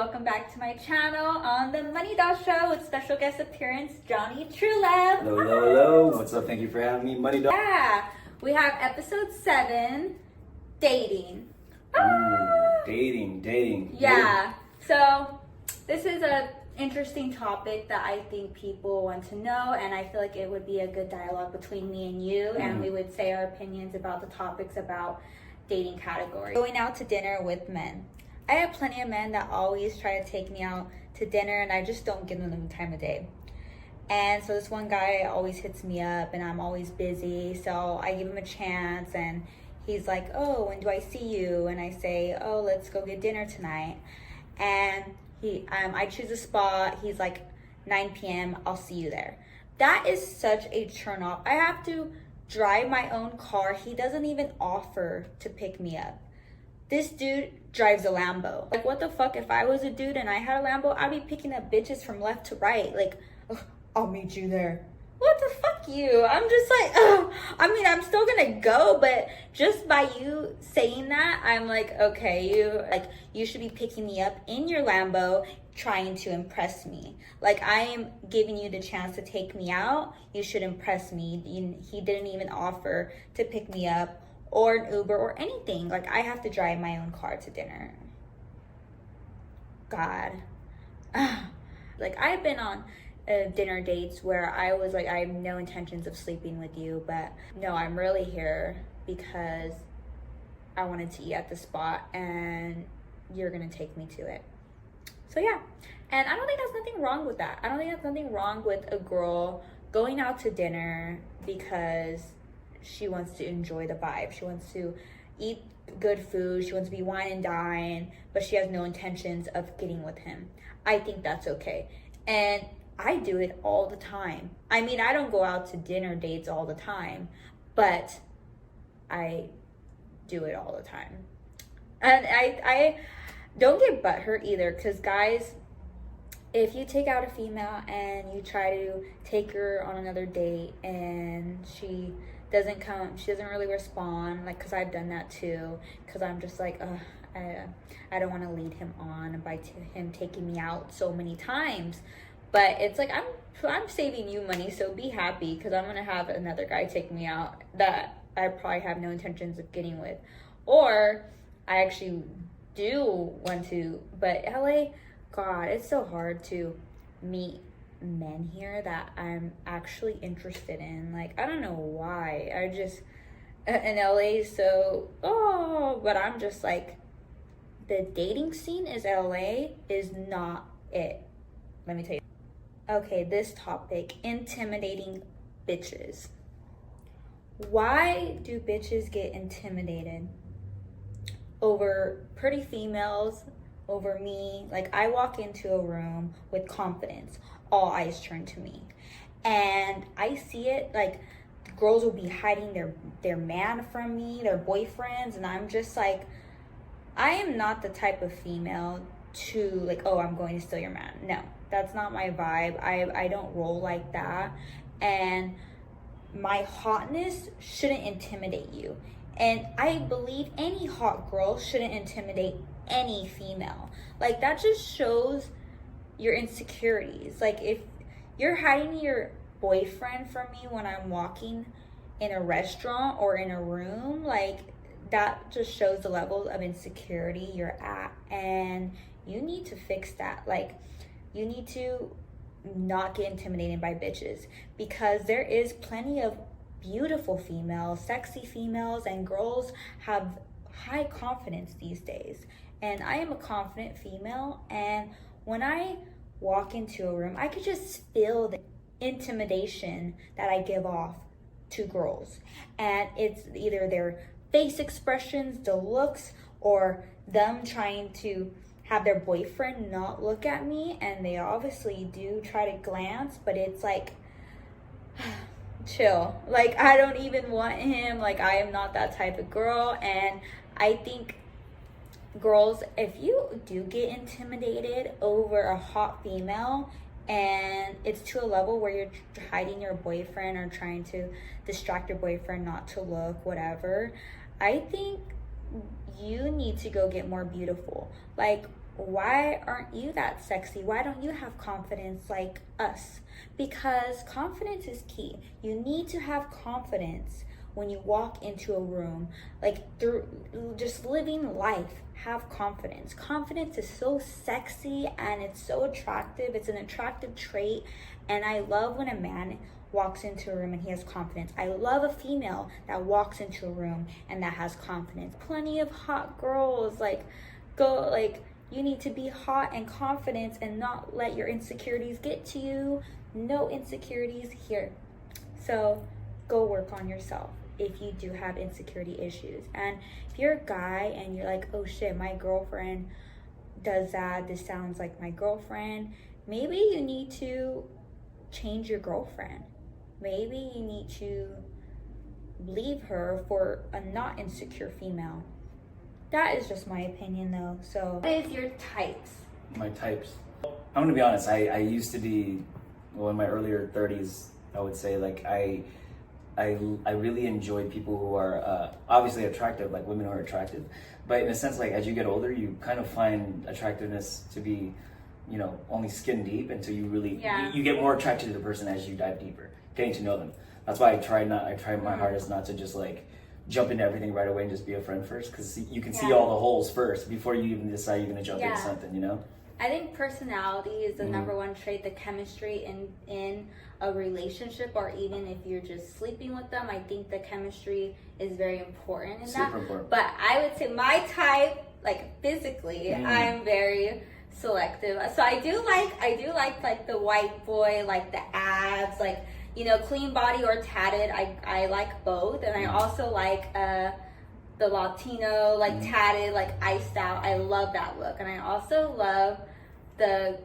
welcome back to my channel on the Money Doll Show with special guest appearance Johnny Trulove. Hello, hello, hello. What's up? Thank you for having me, Money Dog. Yeah, we have episode 7, dating. Dating. Yeah, so this is a interesting topic that I think people want to know, and I feel like it would be a good dialogue between me and you, and we would say our opinions about the topics about dating category. Going out to dinner with men. I have plenty of men that always try to take me out to dinner, and I just don't give them the time of day. And so this one guy always hits me up, and I'm always busy, so I give him a chance, and he's like, oh, when do I see you? And I say, oh, let's go get dinner tonight. And I choose a spot. He's like, 9 p.m. I'll see you there. That is such a turn off. I have to drive my own car. He doesn't even offer to pick me up. This dude drives a Lambo. Like, what the fuck? If I was a dude and I had a Lambo, I'd be picking up bitches from left to right. Like, oh, I'll meet you there. What the fuck, you? I'm just like, oh. I mean, I'm still gonna go, but just by you saying that, I'm like, okay, you should be picking me up in your Lambo, trying to impress me. Like, I am giving you the chance to take me out. You should impress me. He didn't even offer to pick me up or an Uber or anything. Like, I have to drive my own car to dinner. God. Like, I've been on dinner dates where I was like, I have no intentions of sleeping with you, but no, I'm really here because I wanted to eat at the spot and you're gonna take me to it. So yeah, and I don't think there's nothing wrong with that. I don't think there's nothing wrong with a girl going out to dinner because she wants to enjoy the vibe. She wants to eat good food. She wants to be wine and dine, but she has no intentions of getting with him. I think that's okay. And I do it all the time. I mean, I don't go out to dinner dates all the time, but I do it all the time. And I don't get butthurt either, because guys, if you take out a female and you try to take her on another date and she doesn't come, she doesn't really respond, like, because I've done that too, because I'm just like, I don't want to lead him on by him taking me out so many times. But it's like, I'm saving you money, so be happy, because I'm going to have another guy take me out that I probably have no intentions of getting with. Or I actually do want to, but LA, God, it's so hard to meet men here that I'm actually interested in. Like, I don't know why. I just, in LA, so, but I'm just like, the dating scene is LA is not it. Let me tell you. Okay, this topic, intimidating bitches. Why do bitches get intimidated over pretty females, over me? Like, I walk into a room with confidence, all eyes turn to me. And I see it, like, the girls will be hiding their man from me, their boyfriends, and I'm just like, I am not the type of female to, like, oh, I'm going to steal your man. No, that's not my vibe. I don't roll like that. And my hotness shouldn't intimidate you. And I believe any hot girl shouldn't intimidate any female. Like, that just shows your insecurities. Like, if you're hiding your boyfriend from me when I'm walking in a restaurant or in a room, like, that just shows the level of insecurity you're at. And you need to fix that. Like, you need to not get intimidated by bitches, because there is plenty of beautiful females, sexy females, and girls have high confidence these days. And I am a confident female, and when I walk into a room, I could just feel the intimidation that I give off to girls. And it's either their face expressions, the looks, or them trying to have their boyfriend not look at me, and they obviously do try to glance, but it's like, chill. Like, I don't even want him. Like, I am not that type of girl. And I think girls, if you do get intimidated over a hot female and it's to a level where you're hiding your boyfriend or trying to distract your boyfriend not to look, whatever, I think you need to go get more beautiful. Like, why aren't you that sexy? Why don't you have confidence like us? Because confidence is key. You need to have confidence when you walk into a room, like through just living life. Have confidence. Confidence is so sexy and it's so attractive. It's an attractive trait, and I love when a man walks into a room and he has confidence. I love a female that walks into a room and that has confidence. Plenty of hot girls you need to be hot and confident and not let your insecurities get to you. No insecurities here. So go work on yourself if you do have insecurity issues. And if you're a guy and you're like, oh shit, my girlfriend does that, this sounds like my girlfriend, maybe you need to change your girlfriend. Maybe you need to leave her for a not insecure female. That is just my opinion though. So what is your types? My types. I'm gonna be honest, I used to be, well, in my earlier 30s, I would say, like, I really enjoy people who are obviously attractive, like women who are attractive. But in a sense, like, as you get older, you kind of find attractiveness to be, you know, only skin deep until you really, you get more attracted to the person as you dive deeper, getting to know them. That's why I try my hardest not to just like jump into everything right away and just be a friend first, because you can see all the holes first before you even decide you're going to jump into something, you know? I think personality is the number one trait, the chemistry in a relationship, or even if you're just sleeping with them. I think the chemistry is very important in that. Super important. But I would say my type, like physically, I'm very selective. So I do like the white boy, like the abs, like, you know, clean body or tatted. I like both. And I also like the Latino, like tatted, like iced out. I love that look. And I also love the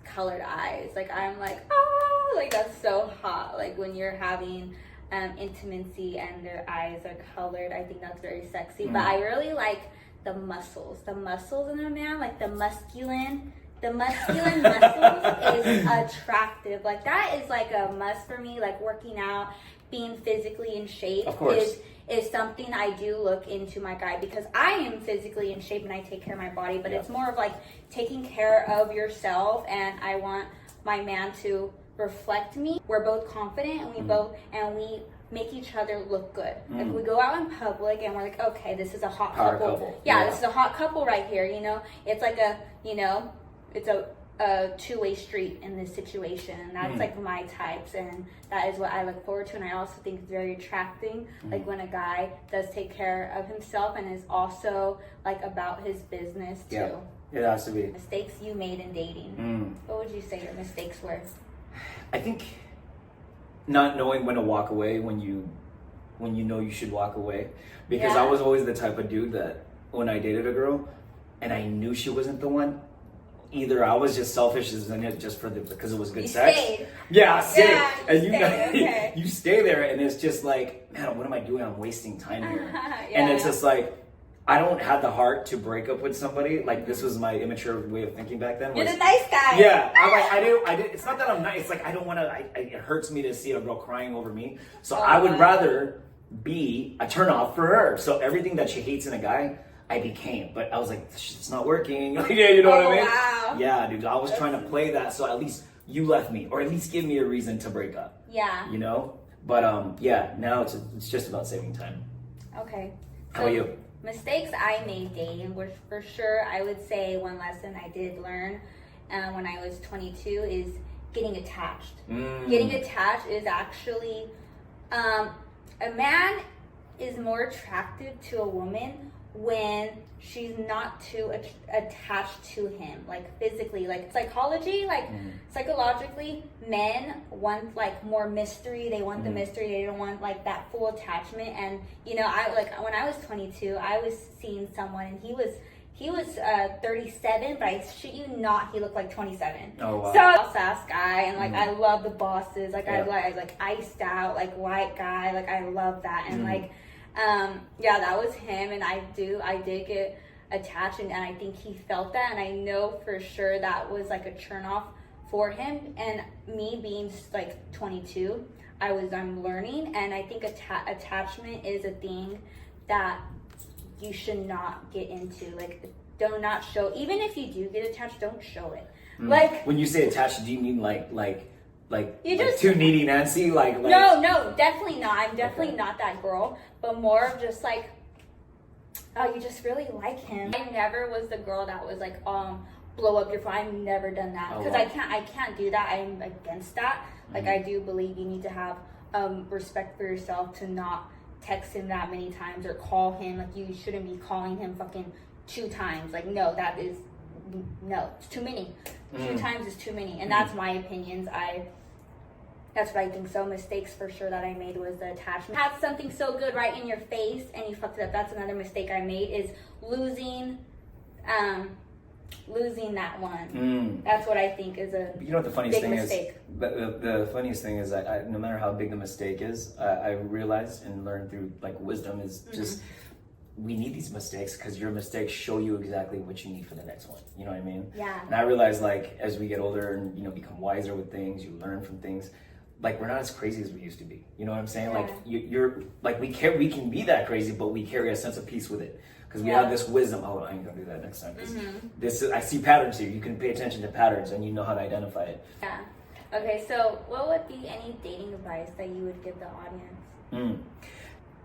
colored eyes. Like, I'm like, oh, like that's so hot. Like when you're having intimacy and their eyes are colored, I think that's very sexy. But I really like the muscles in a man, like the masculine muscles is attractive. Like that is like a must for me. Like working out, being physically in shape is something I do look into my guy, because I am physically in shape and I take care of my body, but it's more of like taking care of yourself, and I want my man to reflect me. We're both confident and we make each other look good. Like we go out in public and we're like, okay, this is a hot couple. Yeah, this is a hot couple right here, you know? It's like it's a two-way street in this situation, and that's like my types, and that is what I look forward to. And I also think it's very attracting, like when a guy does take care of himself and is also like about his business too. Yeah, it has to be. Mistakes you made in dating. What would you say your mistakes were? I think not knowing when to walk away when you know you should walk away, because I was always the type of dude that when I dated a girl and I knew she wasn't the one, either I was just selfish as in it just because it was good sex. Stayed. Yeah, I stayed. Yeah, and you stay there, and it's just like, man, what am I doing? I'm wasting time here. And it's just like, I don't have the heart to break up with somebody. Like, this was my immature way of thinking back then. You're the nice guy. Yeah, I did. It's not that I'm nice. It's like I don't want to. It hurts me to see a girl crying over me. So I would rather be a turnoff for her. So everything that she hates in a guy, I became. But I was like, it's not working. Yeah, you know what I mean? Wow. Yeah, dude. I was trying to play that, so at least you left me, or at least give me a reason to break up. Yeah. You know. But yeah, now it's just about saving time. Okay. How about you? Mistakes I made dating were, for sure, I would say one lesson I did learn when I was 22 is getting attached. Getting attached is actually, a man is more attracted to a woman when she's not too attached to him, like physically, like psychologically, men want like more mystery. They want the mystery. They don't want like that full attachment. And you know, I like when I was 22, I was seeing someone, and he was 37, but I shit you not, he looked like 27. Oh wow. So sass guy, and like I love the bosses. Like I like iced out, like white guy. Like I love that, and like. That was him, and I did get attached, and I think he felt that, and I know for sure that was like a turn off for him. And me being like 22, I'm learning, and I think attachment is a thing that you should not get into. Like do not show. Even if you do get attached, don't show it. Like, when you say attached, do you mean like You like just- too needy Nancy? Like no, definitely not. I'm definitely not that girl. But more of just like, oh, you just really like him. I never was the girl that was like, blow up your phone. I've never done that Oh, because wow. I can't do that. I'm against that. Like, I do believe you need to have respect for yourself to not text him that many times or call him. Like, you shouldn't be calling him fucking 2 times. Like, no, it's too many. 2 times is too many, and that's my opinions. That's what I think. So mistakes for sure that I made was the attachment. Had something so good right in your face and you fucked it up. That's another mistake I made, is losing that one. That's what I think is a You know what the funniest big thing mistake. is? The funniest thing is that no matter how big the mistake is, I realized and learned through like wisdom is just we need these mistakes because your mistakes show you exactly what you need for the next one. You know what I mean? Yeah. And I realized like as we get older and become wiser with things, you learn from things. Like we're not as crazy as we used to be. You know what I'm saying? Yeah. Like you're like we can be that crazy, but we carry a sense of peace with it. Because we Yeah. have this wisdom. Oh, I ain't gonna do that next time. 'Cause I see patterns here. You can pay attention to patterns, and you know how to identify it. Yeah. Okay, so what would be any dating advice that you would give the audience?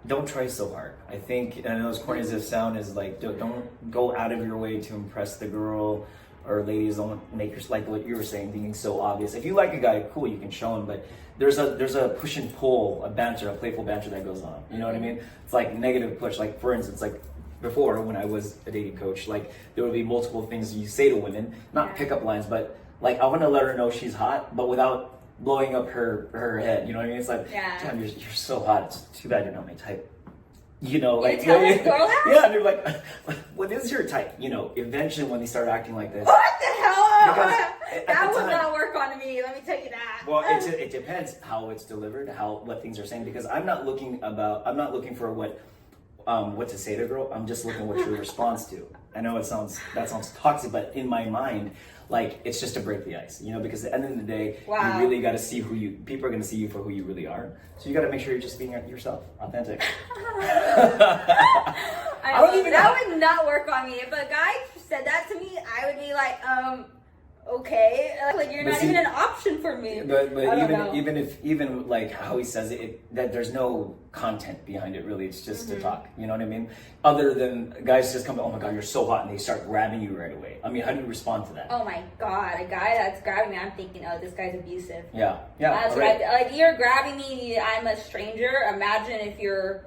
Don't try so hard. I think, and as corny as it sounds, is like don't go out of your way to impress the girl or ladies. Don't make your, like what you were saying, being so obvious. If you like a guy, cool, you can show him. But there's a push and pull, a banter, a playful banter that goes on. You know what I mean? It's like negative push. Like for instance, like before when I was a dating coach, like there would be multiple things you say to women, not pickup lines, but like I want to let her know she's hot, but without blowing up her head. You know what I mean? It's like, damn, you're so hot. It's too bad you're not my type. You know, like tell this girl that? yeah, and they're like, what is your type? You know, eventually when they start acting like this. What the hell? Because at That the will time- not work on me. Let me tell you that. Well, it depends how it's delivered, what things are saying. Because I'm not looking for what to say to a girl. I'm just looking what your response to. I know that sounds toxic, but in my mind, like it's just to break the ice, because at the end of the day, Wow. you really got to see people are going to see you for who you really are. So you got to make sure you're just being yourself, authentic. That would not work on me. If a guy said that to me, I would be like, okay, like you're But not see- even an option for me. But I don't know. even like how he says it, that there's no content behind it really. It's just to talk. You know what I mean? Other than guys just come, oh my god, you're so hot, and they start grabbing you right away. I mean, how do you respond to that? Oh my god, a guy that's grabbing me, I'm thinking, oh, this guy's abusive. Yeah. That's right. right. Like you're grabbing me, I'm a stranger. Imagine if you're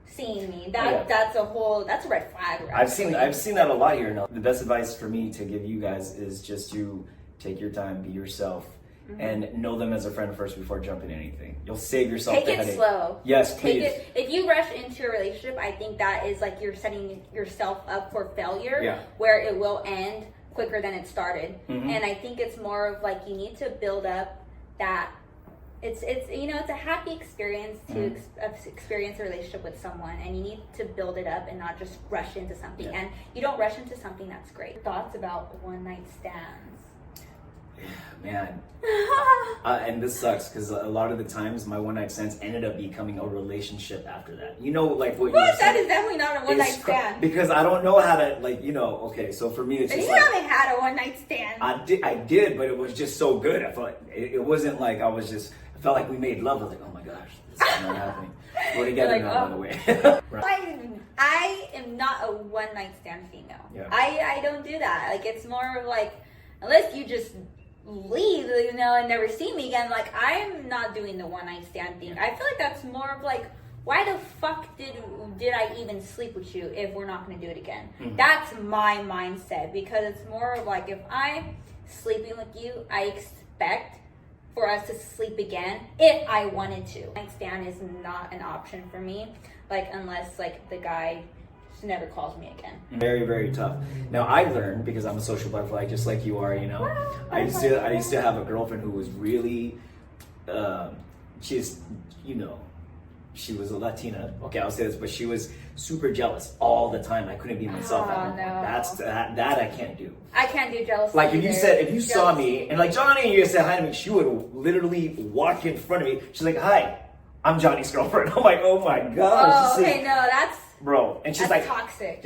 seeing me. That's a red flag. I've seen that a lot here. Now, the best advice for me to give you guys is just to take your time, be yourself, and know them as a friend first before jumping anything. You'll save yourself Take the it headache. slow. Yes, please. Take it. If you rush into a relationship, I think that is like you're setting yourself up for failure, Yeah. where it will end quicker than it started. And I think it's more of like you need to build up that. It's a happy experience to experience a relationship with someone, and you need to build it up and not just rush into something. Yeah. And you don't rush into something that's great. Thoughts about one night stands? Man, and this sucks because a lot of the times my one night stands ended up becoming a relationship after that. Like what you were What? That saying. is definitely not a one night stand. Because I don't know how to okay, so for me it's And just you like haven't had a one night stand. I did, but it was just so good. I felt like it wasn't like I felt like we made love. I was like, oh my gosh, this is not happening. We're together You're like, now, oh. by the way. I am not a one night stand female. Yeah. I don't do that. Like it's more of like unless you just leave, and never see me again. Like I'm not doing the one night stand thing. I feel like that's more of like, why the fuck did I even sleep with you if we're not going to do it again? That's my mindset, because it's more of like if I'm sleeping with you, I expect for us to sleep again if I wanted to. Night stand is not an option for me, like unless like the guy just never calls me again. Very, very tough. Now I learned, because I'm a social butterfly just like you are, I used to have a girlfriend who was really she was a Latina. Okay, I'll say this, but she was super jealous all the time. I couldn't be myself. Oh, no. That I can't do. I can't do jealousy. Like if either. you saw me and like Johnny, you said hi to me, she would literally walk in front of me. She's like, "Hi, I'm Johnny's girlfriend." I'm like, "Oh my gosh." Oh, okay, no, that's bro. And she's like toxic.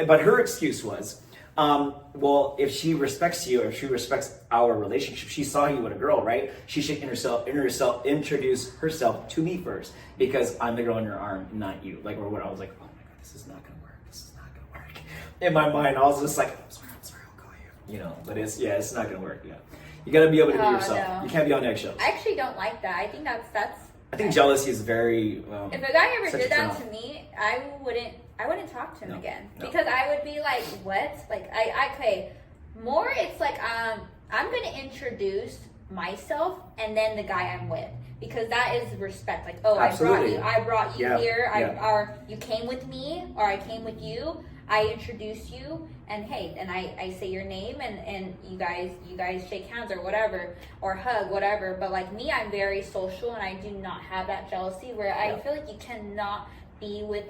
but her excuse was, Well, if she respects you, if she respects our relationship, she saw you with a girl, right? She should introduce herself to me first, because I'm the girl in your arm, not you. Like, or what I was like, oh my god, this is not gonna work. This is not gonna work. In my mind, I was just like, I'm sorry, I'll call you. You know, but it's not gonna work. Yeah, you gotta be able to be yourself. No. You can't be on eggshells. I actually don't like that. I think that's. I think jealousy is very. If a guy ever such a did that turn-on. to me, I wouldn't talk to him No, again, no. because I would be like, what? Like okay, more it's like I'm gonna introduce myself and then the guy I'm with, because that is respect. Like, oh, Absolutely. I brought you Yeah, here. yeah. Or you came with me, or I came with you. I introduce you, and hey, and I say your name, and you guys shake hands or whatever, or hug, whatever. But like me, I'm very social, and I do not have that jealousy where I Yeah. feel like you cannot be with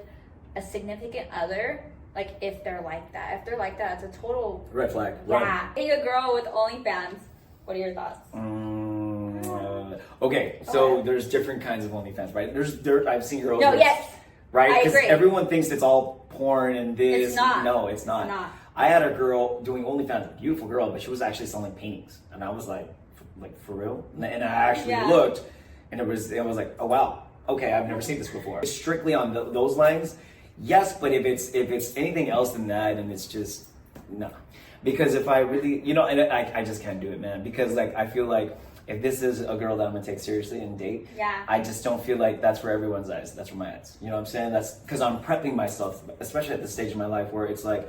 a significant other, like if they're like that. If they're like that, it's a total Red flag. Run. yeah. Hey, a girl with OnlyFans. What are your thoughts? Okay, so Okay. there's different kinds of OnlyFans, right? I've seen girls. No, with- yes. Right? I Because agree. everyone thinks it's all porn and this. It's not. No, it's not. It's not. I had a girl doing OnlyFans, a beautiful girl, but she was actually selling paintings, and I was like for real. And I actually Yeah. looked, and it was like, oh wow, okay, I've never seen this before. It's strictly on those lines, yes. But if it's anything else than that, and it's just no, because if I really, and I just can't do it, man. Because like I feel like if this is a girl that I'm gonna take seriously and date, Yeah. I just don't feel like that's for everyone's eyes. That's for my eyes. You know what I'm saying? That's because I'm prepping myself, especially at this stage of my life where it's like,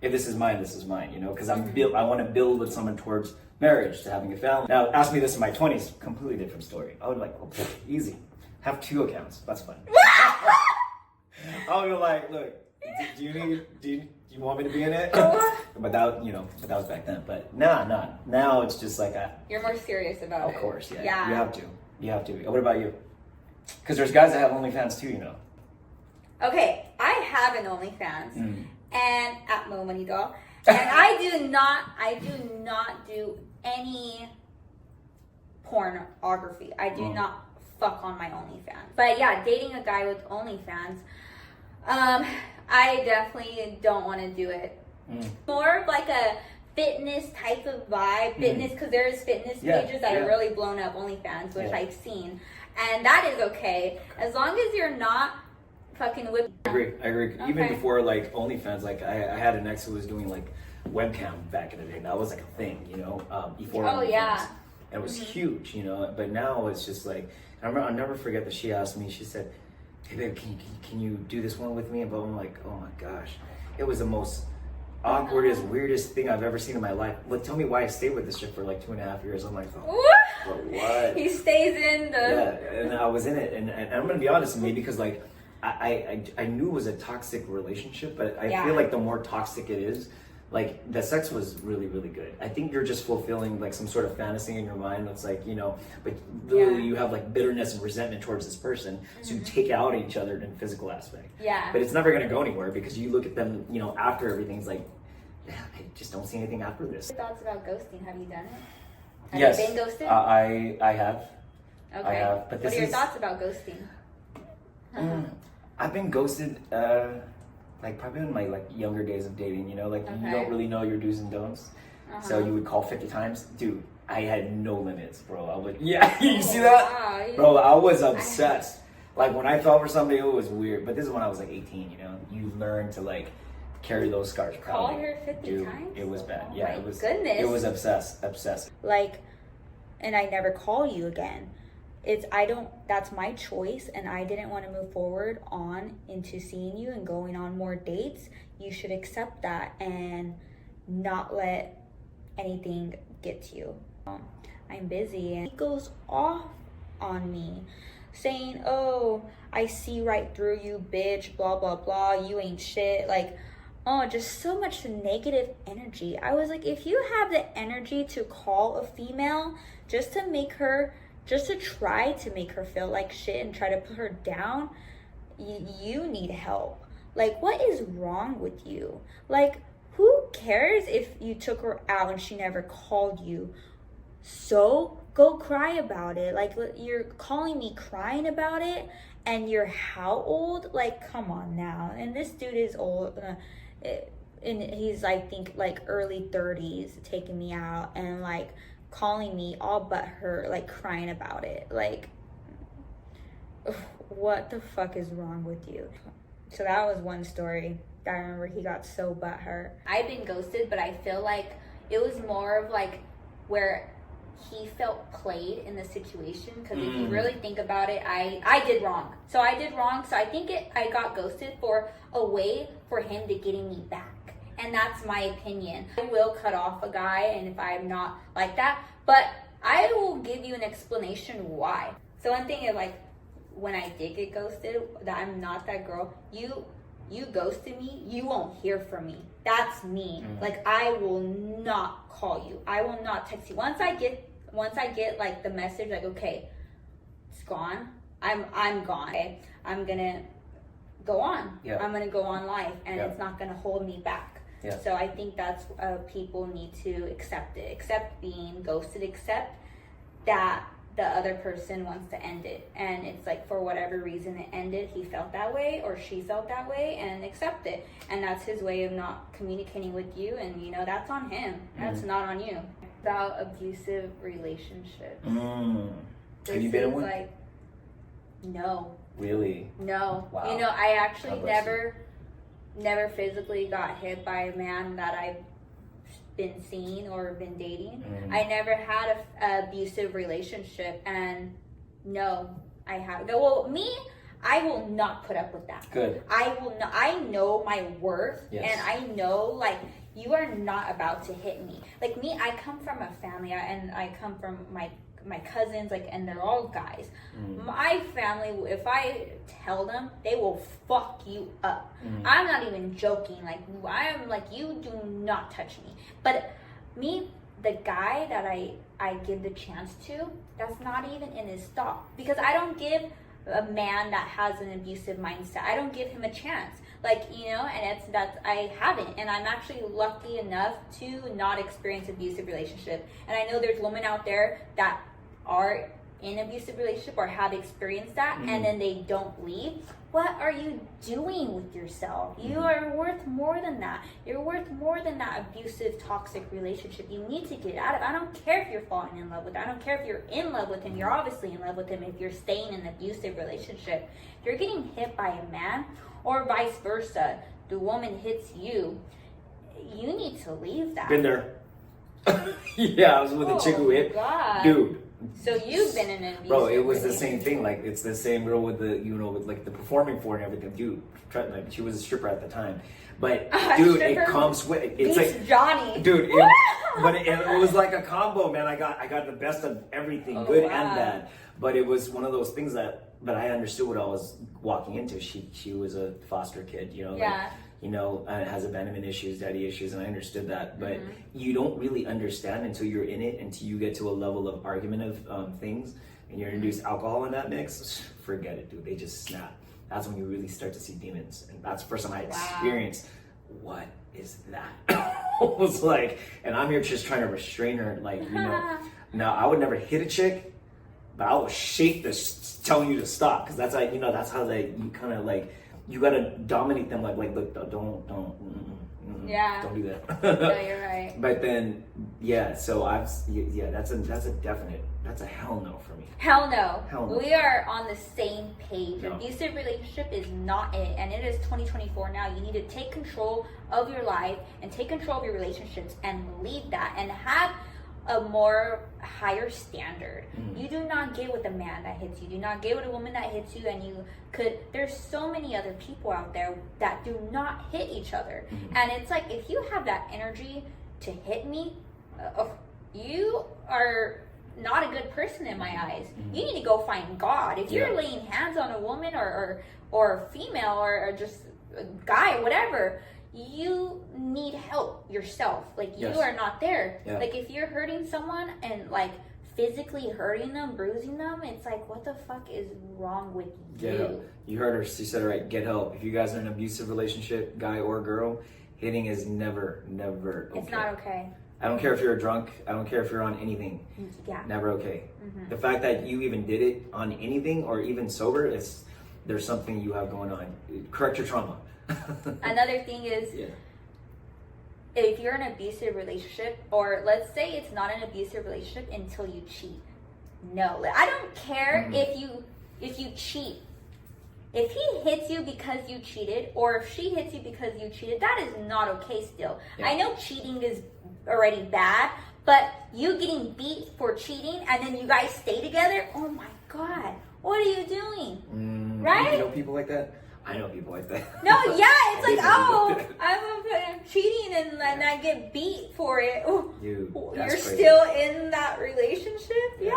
if this is mine, this is mine. You know, because I want to build with someone towards marriage, to having a family. Now, ask me this in my 20s, completely different story. I would like, oh, easy, have 2 accounts. That's fine. I would be like, look, do you want me to be in it? But that was back then. But nah. Now it's just like You're more serious about it. of course, yeah. Yeah. You have to. What about you? Because there's guys that have OnlyFans too, you know. Okay, I have an OnlyFans, Mm. and at Mo Money Doll, and I do not do any pornography. I do not fuck on my OnlyFans. But yeah, dating a guy with OnlyFans, I definitely don't want to do it. More of like a fitness type of vibe, because there's fitness Yeah, pages that yeah. are really blown up, OnlyFans, which Yeah. I've seen, and that is okay as long as you're not fucking with. I agree. Even Okay. before like OnlyFans, like I had an ex who was doing like webcam back in the day. That was like a thing, before. Oh, OnlyFans. yeah. And it was huge, But now it's just like I'll never forget that she asked me. She said, "Hey babe, can you do this one with me?" But I'm like, oh my gosh, it was the most awkwardest, weirdest thing I've ever seen in my life. Like, tell me why I stayed with this chick for like 2.5 years. I'm like, oh, but what? He stays in the. Yeah, and I was in it, and I'm gonna be honest, maybe because like I knew it was a toxic relationship, but I Yeah. feel like the more toxic it is, like the sex was really, really good. I think you're just fulfilling like some sort of fantasy in your mind that's like, but literally Yeah. you have like bitterness and resentment towards this person, so you take it out on each other in a physical aspect. Yeah. But it's never gonna go anywhere because you look at them, after everything's like, yeah, I just don't see anything after this. Your thoughts about ghosting? Have you done it? Have Yes, you been ghosted? I have. Okay. I have, but what this are your is- thoughts about ghosting? I've been ghosted, like probably in my like younger days of dating. You Okay. don't really know your do's and don'ts, so Uh-huh. you would call 50 times. Dude, I had no limits, bro. I would, yeah, you see that, Wow, bro? I was obsessed. Like when I fell for somebody, it was weird. But this is when I was like 18. You learn to like carry those scars proudly. Call her 50 Dude, times? it was bad. Oh Yeah, my it was. goodness. It was obsessed. Like, and I never call you again. That's my choice, and I didn't want to move forward on into seeing you and going on more dates. You should accept that and not let anything get to you. I'm busy, and he goes off on me saying, oh, I see right through you, bitch, blah blah blah, you ain't shit. Like, oh, just so much negative energy. I was like, if you have the energy to call a female just to try to make her feel like shit and try to put her down, you need help. Like, what is wrong with you? Like, who cares if you took her out and she never called you? So go cry about it. Like, you're calling me crying about it, and you're how old? Like, come on now. And this dude is old. and he's, I think, like early 30s, taking me out and like calling me all but her, like crying about it. Like, what the fuck is wrong with you? So that was one story that I remember. He got so butthurt. I've been ghosted, but I feel like it was more of like where he felt played in the situation, because if you really think about it, I did wrong. So I did wrong. So I think I got ghosted for a way for him to getting me back. And that's my opinion. I will cut off a guy, and if I'm not like that, but I will give you an explanation why. So one thing is, like, when I did get ghosted, that I'm not that girl, you ghosted me, you won't hear from me. That's me. Like, I will not call you. I will not text you. Once I get like the message, like, okay, it's gone, I'm gone. Okay? I'm gonna go on. Yeah. I'm gonna go on life, and Yeah. it's not gonna hold me back. Yeah. So I think that's people need to accept it. Accept being ghosted. Accept that the other person wants to end it, and it's like, for whatever reason it ended, he felt that way or she felt that way, and accept it. And that's his way of not communicating with you, and you know, that's on him. That's not on you. About abusive relationships. Have you been in one? Like, no. Really? No. Wow. You know, I actually God bless never physically got hit by a man that I've been seeing or been dating. I never had a abusive relationship, and no, I have. Well, me, I will not put up with that. Good. I will not. I know my worth, Yes. and I know, like, you are not about to hit me. Like me, I come from a family, and I come from my cousins, like, and they're all guys. My family, if I tell them, they will fuck you up. I'm not even joking. Like, I'm like, you do not touch me. But me, the guy that I give the chance to, that's not even in his thought, because I don't give a man that has an abusive mindset, I don't give him a chance. Like, you know, and I haven't, and I'm actually lucky enough to not experience abusive relationship. And I know there's women out there that are in abusive relationship or have experienced that, and then they don't leave. What are you doing with yourself? You are worth more than that. You're worth more than that abusive, toxic relationship. You need to get out of it. I don't care if you're falling in love with him. I don't care if you're in love with him. You're obviously in love with him if you're staying in an abusive relationship. If you're getting hit by a man, or vice versa, the woman hits you, you need to leave that. Been there. Yeah, I was with a chick who hit. God. Dude. So you've been in an abusive Bro, it was the relationship. same thing. Like, it's the same girl with the, you know, with like the performing for and everything. Dude, like, she was a stripper at the time. But dude, it Stripper comes with it's beats like Johnny. Dude, but it was like a combo, man. I got the best of everything, good and bad. But it was one of those things that I understood what I was walking into. She was a foster kid, you know. Yeah. Like, you know, has abandonment issues, daddy issues, and I understood that. But you don't really understand until you're in it, until you get to a level of argument of things, and you introduce alcohol in that mix. Forget it, dude. They just snap. That's when you really start to see demons, and that's the first time I experienced. What is that? I was like, and I'm here just trying to restrain her, like, you know. Now, I would never hit a chick, but I will shake this, telling you to stop, because that's how, you know, that's how you kind of like, you gotta dominate them, like look, don't do that. No, you're right. But then, yeah, so that's a hell no for me. Hell no. Hell no. We are on the same page. No. Abusive relationship is not it, and it is 2024 now. You need to take control of your life and take control of your relationships and leave that and have a more higher standard. You do not get with a man that hits you. Do not get with a woman that hits you, and there's so many other people out there that do not hit each other. And it's like, if you have that energy to hit me, you are not a good person in my eyes. You need to go find God. If you're laying hands on a woman or a female or just a guy, whatever, you need help yourself. Like, you are not there. Like, if you're hurting someone and like physically hurting them, bruising them, it's like, what the fuck is wrong with you? You heard her. She said it right. Get help. If you guys are in an abusive relationship, guy or girl, hitting is never okay. It's not okay. I don't care if you're drunk. I don't care if you're on anything. Yeah. Never okay. The fact that you even did it on anything or even sober, there's something you have going on. Correct your trauma. Another thing is, if you're in an abusive relationship, or let's say it's not an abusive relationship until you cheat. No, like, I don't care if you cheat. If he hits you because you cheated, or if she hits you because you cheated, that is not okay still. Yeah. I know cheating is already bad, but you getting beat for cheating and then you guys stay together, oh my God, what are you doing? Right? You know people like that? I know people like that. No, yeah, it's like, I didn't I'm cheating and I get beat for it. Oh, Dude, you're that's crazy. still in that relationship? Yeah.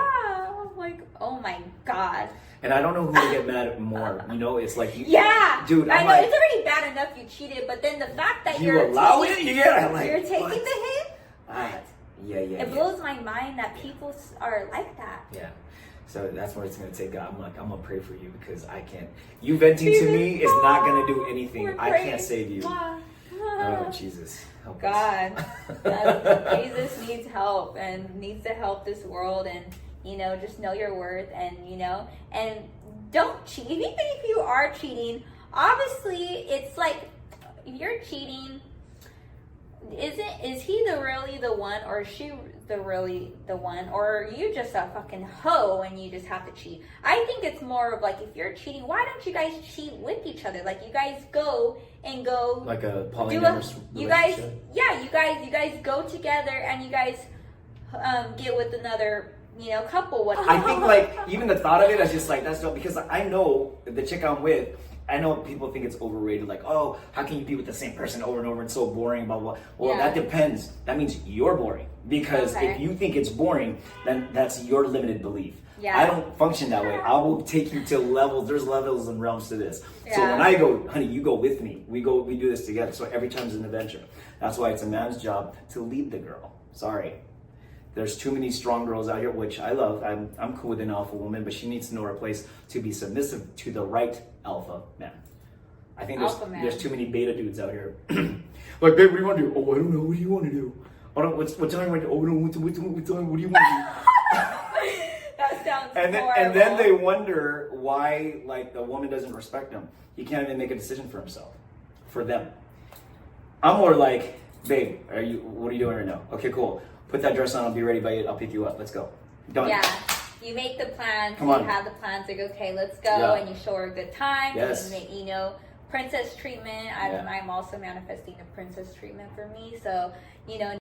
I'm like, oh my God. And I don't know who to get mad at more. You know, it's like you, Yeah, dude. I I'm know like, it's already bad enough you cheated, but then the fact that you you're allow taking, it? Yeah, I'm like, you're taking what? the hit. Ah, yeah. It blows my mind that people are like that. Yeah. So that's what it's gonna take. I'm gonna pray for you because I can't. You venting to me is not gonna do anything. We're I praying. can't save you. Oh Jesus. Help us. God, Jesus needs help and needs to help this world, and just know your worth, and and don't cheat. Even if you are cheating, obviously it's like, if you're cheating, is he really the one, or is she really the one, or are you just a fucking hoe and you just have to cheat? I think it's more of like, if you're cheating, why don't you guys cheat with each other? Like, you guys go like a do polyamorous you guys, relationship? yeah, you guys go together and you guys get with another couple. I think like even the thought of it is just like, that's dope, because I know the chick I'm with. I know people think it's overrated, like, oh, how can you be with the same person over and over? It's so boring, blah, blah. Well, Yeah. that depends. That means you're boring. Because Okay. if you think it's boring, then that's your limited belief. Yeah. I don't function that way. I will take you to levels. There's levels and realms to this. So Yeah. when I go, honey, you go with me. We do this together. So every time's an adventure. That's why it's a man's job to lead the girl. Sorry. There's too many strong girls out here, which I love. I'm cool with an alpha woman, but she needs to know her place to be submissive to the right alpha man. I think Alpha man. there's too many beta dudes out here. Like, babe, what do you want to do? Oh, I don't know. What do you want to do? I don't. What time? Oh, no. What time? What do you want to do? That sounds And horrible. then they wonder why, like, the woman doesn't respect him. He can't even make a decision for himself, for them. I'm more like, babe, what are you doing right now? Okay, cool. Put that dress on. I'll be ready by 8. I'll pick you up. Let's go. Done. Yeah, you make the plans. Come you on. have the plans. Like, okay, let's go, Yeah. and you show her a good time. Yes. And, princess treatment. Yeah. I'm also manifesting the princess treatment for me. So,